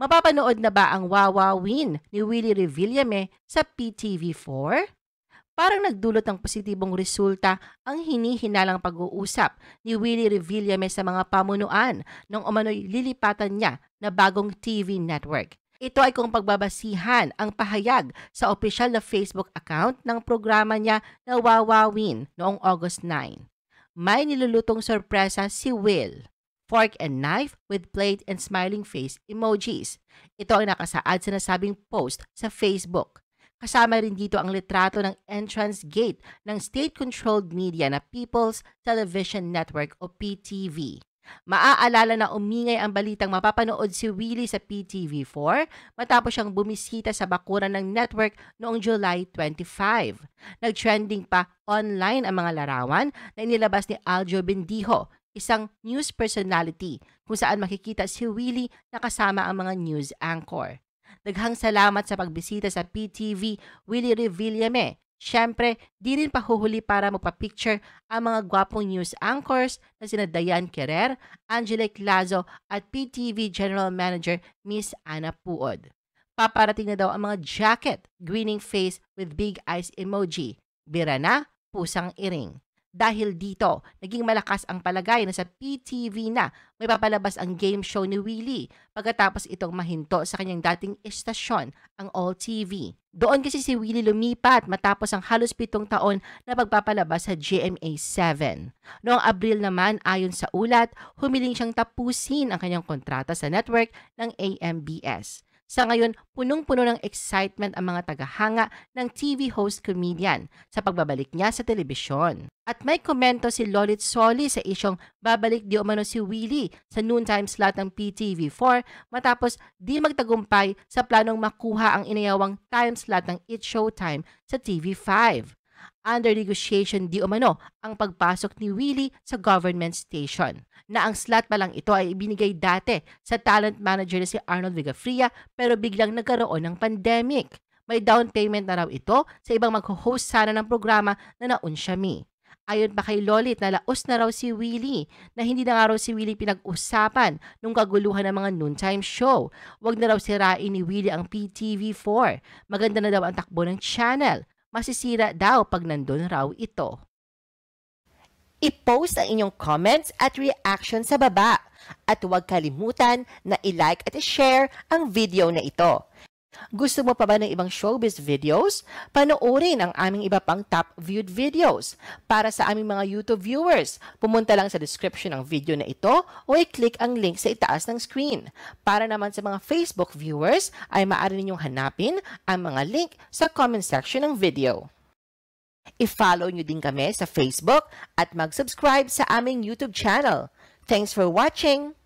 Mapapanood na ba ang Wawawin ni Willie Revillame sa PTV4? Parang nagdulot ng positibong resulta ang hinihinalang pag-uusap ni Willie Revillame sa mga pamunuan nung umano'y lilipatan niya na bagong TV network. Ito ay kung pagbabasihan ang pahayag sa opisyal na Facebook account ng programa niya na Wawawin noong August 9. May nilulutong sorpresa si Will. Fork and knife with plate and smiling face emojis. Ito ang nakasaad sa nasabing post sa Facebook. Kasama rin dito ang litrato ng entrance gate ng state-controlled media na People's Television Network o PTV. Maaalala na umingay ang balitang mapapanood si Willie sa PTV4 matapos siyang bumisita sa bakuran ng network noong July 25. Nag-trending pa online ang mga larawan na inilabas ni Aljo Bendijo, isang news personality kung saan makikita si Willie na kasama ang mga news anchor. Daghang salamat sa pagbisita sa PTV, Willie Revillame. Siyempre, di rin pahuhuli para magpa-picture ang mga gwapong news anchors na sina Dayan Querer, Angelique Lazo at PTV General Manager Miss Ana Puod. Paparating na daw ang mga jacket, grinning face with big eyes emoji. Bira na, pusang iring. Dahil dito, naging malakas ang palagay na sa PTV na may papalabas ang game show ni Willie pagkatapos itong mahinto sa kanyang dating istasyon, ang All TV. Doon kasi si Willie lumipat matapos ang halos 7 taon na pagpapalabas sa GMA7. Noong Abril naman, ayon sa ulat, humiling siyang tapusin ang kanyang kontrata sa network ng AMBS. Sa ngayon, punong-puno ng excitement ang mga tagahanga ng TV host comedian sa pagbabalik niya sa telebisyon. At may komento si Lolit Soli sa isyong babalik di umano si Willie sa noontime slot ng PTV4 matapos di magtagumpay sa planong makuha ang inayawang time slot ng It's Showtime sa TV5. Under negotiation di umano ang pagpasok ni Willie sa government station, na ang slot pa lang ito ay ibinigay dati sa talent manager na si Arnold Vigafria pero biglang nagkaroon ng pandemic. May down payment na raw ito sa ibang mag-host sana ng programa na naunsyami. Ayon pa kay Lolit na laos na raw si Willie, na hindi na nga raw si Willie pinag-usapan nung kaguluhan ng mga noontime show. Wag na raw sirain ni Willie ang PTV4. Maganda na daw ang takbo ng channel. Masisira daw pag nandun raw ito. I-post ang inyong comments at reaction sa baba. At huwag kalimutan na i-like at i-share ang video na ito. Gusto mo pa ba ng ibang showbiz videos? Panoorin ang aming iba pang top viewed videos. Para sa aming mga YouTube viewers, pumunta lang sa description ng video na ito o i-click ang link sa itaas ng screen. Para naman sa mga Facebook viewers, ay maaari ninyong hanapin ang mga link sa comment section ng video. I-follow nyo din kami sa Facebook at mag-subscribe sa aming YouTube channel. Thanks for watching!